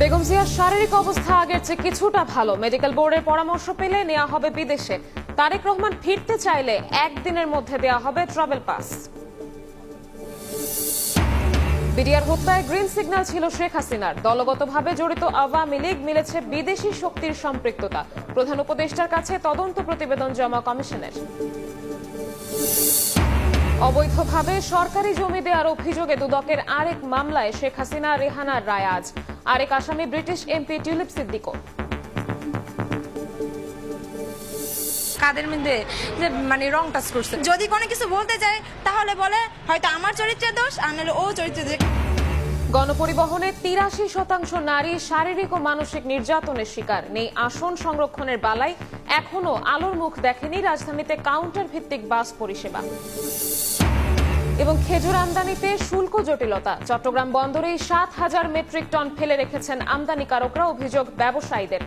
বেগম জিয়ার শারীরিক অবস্থা আগের চেয়ে কিছুটা ভালো। মেডিকেল বোর্ডের পরামর্শ পেলে নেওয়া হবে বিদেশে। তারেক রহমান ফিরতে চাইলে একদিনের মধ্যে দেওয়া হবে ট্রাভেল পাস। বিডিআর হত্যায় গ্রিন সিগন্যাল ছিল শেখ হাসিনার। দলগতভাবে জড়িত আওয়ামী লীগ মিলেছে বিদেশি শক্তির সম্পৃক্ততা। প্রধান উপদেষ্টার কাছে তদন্ত প্রতিবেদন জমা কমিশনের। অবৈধভাবে সরকারি জমি দেওয়ার অভিযোগে দুদকের আরেক মামলায় শেখ হাসিনা রেহানার রায় আজ। আরেক আসামি ব্রিটিশ এমপি টিউলিপ সিদ্দিকও। কাদের মধ্যে যে রং টাচ করছে, যদি কোনো কিছু বলতে যায় তাহলে বলে হয়তো আমার চরিত্রের দোষ, আর নাহলে ও চরিত্রের। গণপরিবহনে 83% নারী শারীরিক ও মানসিক নির্যাতনের শিকার। নেই আসন সংরক্ষণের বালাই। এখনো আলোর মুখ দেখেনি রাজধানীতে কাউন্টার ভিত্তিক বাস পরিষেবা। এবং খেজুর আমদানিতে শুল্ক জটিলতা। চট্টগ্রাম বন্দরেই 7,000 মেট্রিক টন ফেলে রেখেছেন আমদানিকারকরা, অভিযোগ ব্যবসায়ীদের।